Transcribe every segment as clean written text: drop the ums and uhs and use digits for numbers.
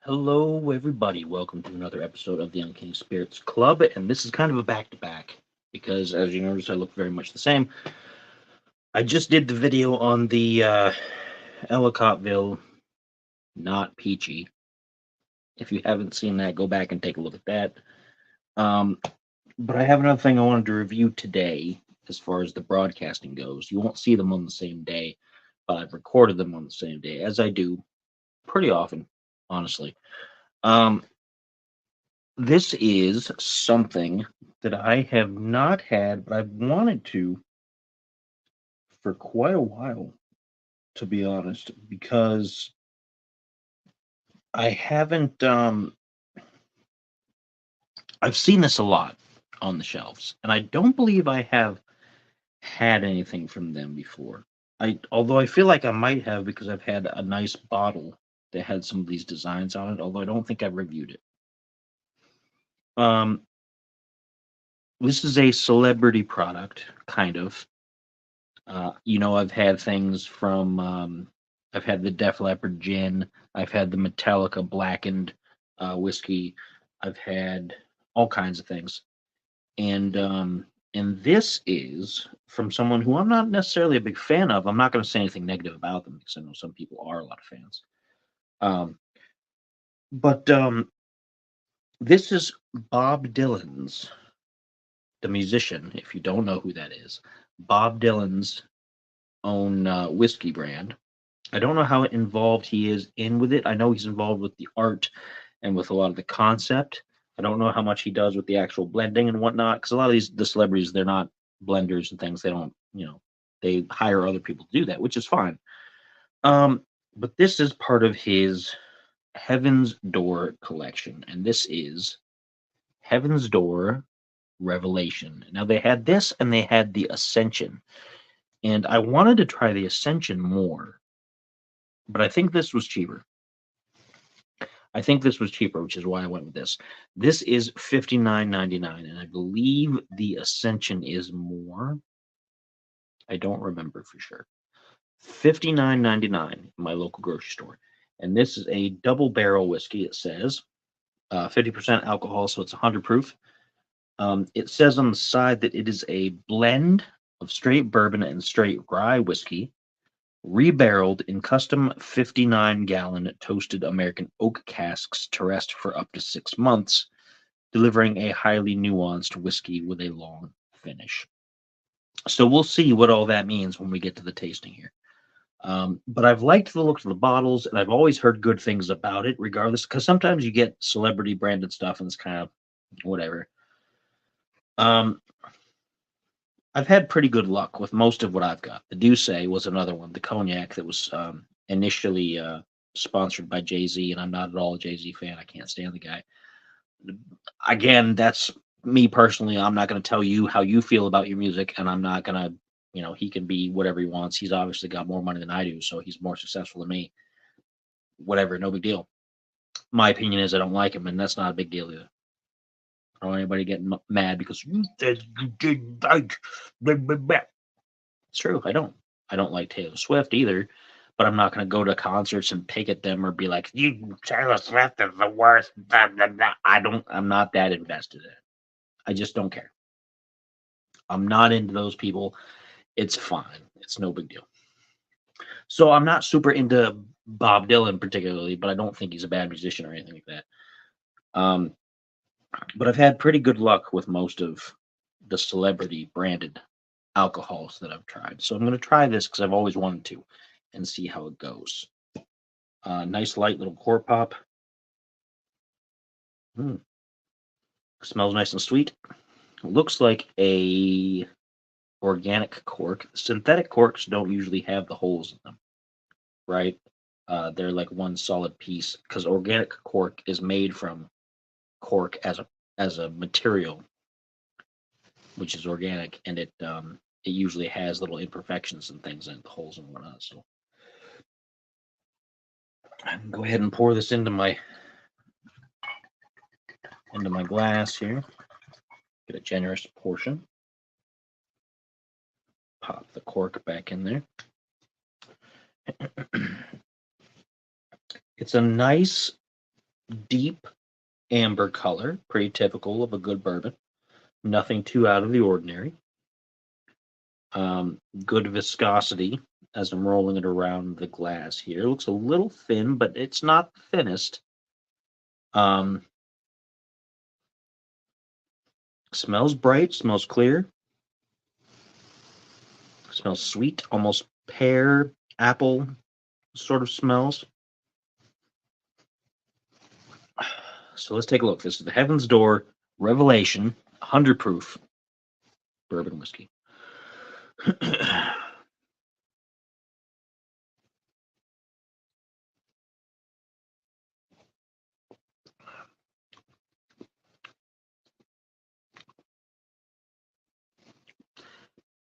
Hello, everybody. Welcome to another episode of the Uncanny Spirits Club. And this is kind of a back to back because, as you notice, I look very much the same. I just did the video on the Ellicottville Not Peachy. If you haven't seen that, go back and take a look at that. Um, but I have another thing I wanted to review today as far as the broadcasting goes. You won't see them on the same day, but I've recorded them on the same day, as I do pretty often, honestly. Um, This is something that I have not had, but I've wanted to for quite a while, to be honest, because I haven't I've seen this a lot on the shelves, and I don't believe I have had anything from them before. Although I feel like I might have because I've had a nice bottle that had some of these designs on it, although I don't think I've reviewed it. Um this is a celebrity product, kind of. I've had things from I've had the Def Leppard gin, I've had the Metallica blackened whiskey, I've had all kinds of things, and this is from someone who I'm not necessarily a big fan of. I'm not going to say anything negative about them because I know some people are a lot of fans. Um, but this is Bob Dylan's, the musician. If you don't know who that is, Bob Dylan's own whiskey brand. I don't know how involved he is in with it. I know he's involved with the art and with a lot of the concept. I don't know how much he does with the actual blending and whatnot, because a lot of the celebrities, they're not blenders and things. They don't, they hire other people to do that, which is fine. Um, but this is part of his Heaven's Door collection, and this is Heaven's Door Revelation. Now they had this and they had the Ascension, and I wanted to try the Ascension more, but I think this was cheaper. Which is why I went with this. This is $59.99, and I believe the Ascension is more. I don't remember for sure. $59.99 in my local grocery store, and this is a double barrel whiskey. It says 50% alcohol, so it's 100 proof. It says on the side that it is a blend of straight bourbon and straight rye whiskey, rebarreled in custom 59-gallon toasted American oak casks to rest for up to 6 months, delivering a highly nuanced whiskey with a long finish. So we'll see what all that means when we get to the tasting here. But I've liked the looks of the bottles, and I've always heard good things about it, regardless, because sometimes you get celebrity branded stuff and it's kind of whatever. Um, I've had pretty good luck with most of what I've got. The Douce was another one, the cognac that was initially sponsored by Jay Z, and I'm not at all a Jay Z fan. I can't stand the guy. Again, that's me personally. I'm not going to tell you how you feel about your music, and I'm not going to, he can be whatever he wants. He's obviously got more money than I do, so he's more successful than me. Whatever, no big deal. My opinion is I don't like him, and that's not a big deal either. I don't want anybody getting mad because you said you didn't like. Blah, blah, blah. It's true. I don't. I don't like Taylor Swift either, but I'm not going to go to concerts and pick at them or be like, "You Taylor Swift is the worst." Blah, blah, blah. I don't. I'm not that invested in it. I just don't care. I'm not into those people. It's fine. It's no big deal. So I'm not super into Bob Dylan particularly, but I don't think he's a bad musician or anything like that. Um, but I've had pretty good luck with most of the celebrity branded alcohols that I've tried. So I'm going to try this because I've always wanted to and see how it goes. Nice light little cork pop. Mm, smells nice and sweet. Looks like a organic cork. Synthetic corks don't usually have the holes in them, right? They're like one solid piece because organic cork is made from cork as a material, which is organic, and it usually has little imperfections and things and holes and whatnot. So I can go ahead and pour this into my glass here. Get a generous portion. Pop the cork back in there. It's a nice deep amber color, pretty typical of a good bourbon. Nothing too out of the ordinary. Good viscosity as I'm rolling it around the glass here. It looks a little thin, but it's not the thinnest. Smells bright, smells clear. Smells sweet, almost pear, apple sort of smells. So let's take a look. This is the Heaven's Door Revelation 100 proof bourbon whiskey.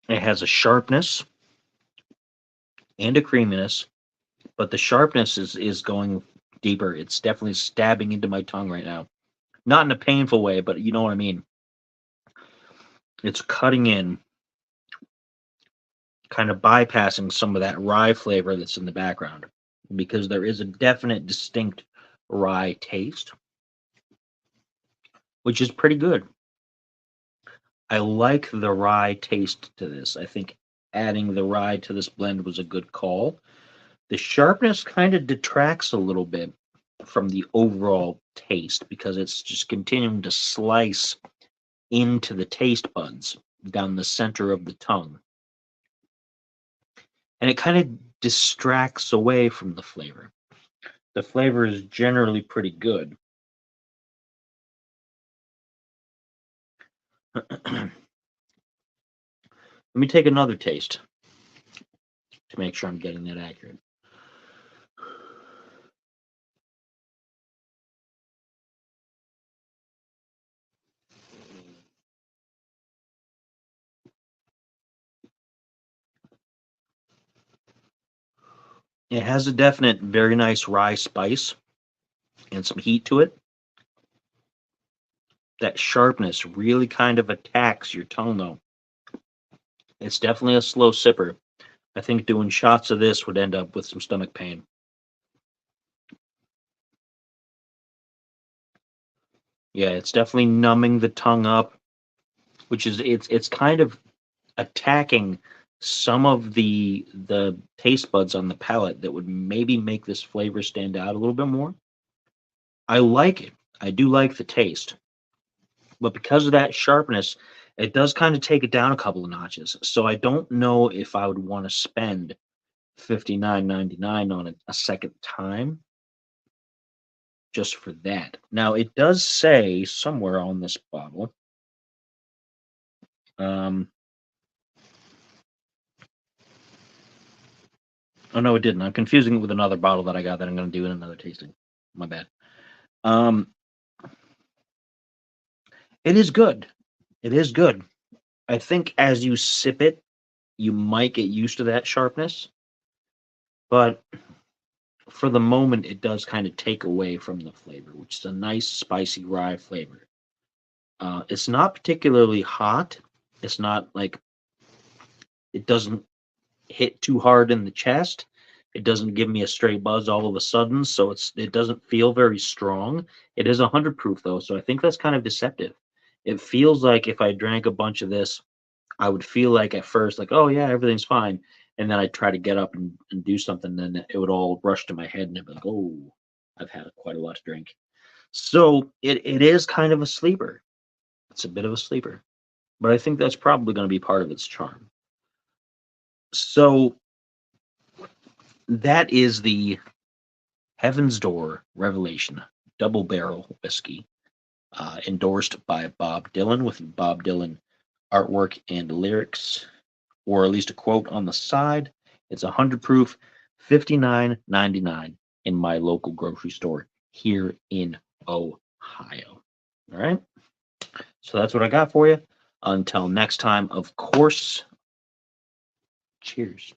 It has a sharpness and a creaminess, but the sharpness is going deeper. It's definitely stabbing into my tongue right now. Not in a painful way, but you know what I mean. It's cutting in, kind of bypassing some of that rye flavor that's in the background, because there is a definite, distinct rye taste, which is pretty good. I like the rye taste to this. I think adding the rye to this blend was a good call. The sharpness kind of detracts a little bit from the overall taste because it's just continuing to slice into the taste buds down the center of the tongue. And it kind of distracts away from the flavor. The flavor is generally pretty good. Let me take another taste to make sure I'm getting that accurate. It has a definite, very nice rye spice and some heat to it. That sharpness really kind of attacks your tongue, though. It's definitely a slow sipper. I think doing shots of this would end up with some stomach pain. Yeah, it's definitely numbing the tongue up, which is it's kind of attacking some of the taste buds on the palate that would maybe make this flavor stand out a little bit more. I like it. I do like the taste. But because of that sharpness, it does kind of take it down a couple of notches. So I don't know if I would want to spend $59.99 on it a second time just for that. Now it does say somewhere on this bottle, oh no, it didn't. I'm confusing it with another bottle that I got that I'm going to do in another tasting. My bad. It is good. It is good. I think as you sip it, you might get used to that sharpness, but for the moment, it does kind of take away from the flavor, which is a nice spicy rye flavor. It's not particularly hot. It's not like it doesn't hit too hard in the chest. It doesn't give me a straight buzz all of a sudden, so it doesn't feel very strong. It is 100 proof though, so I think that's kind of deceptive. It feels like if I drank a bunch of this, I would feel like at first, like, oh yeah, everything's fine. And then I'd try to get up and do something, and then it would all rush to my head and I'd be like, oh, I've had quite a lot to drink. So it is kind of a sleeper. It's a bit of a sleeper. But I think that's probably going to be part of its charm. So that is the Heaven's Door Revelation Double Barrel Whiskey, endorsed by Bob Dylan, with Bob Dylan artwork and lyrics, or at least a quote on the side. It's 100 proof, $59.99 in my local grocery store here in Ohio. All right. So that's what I got for you. Until next time, of course, cheers.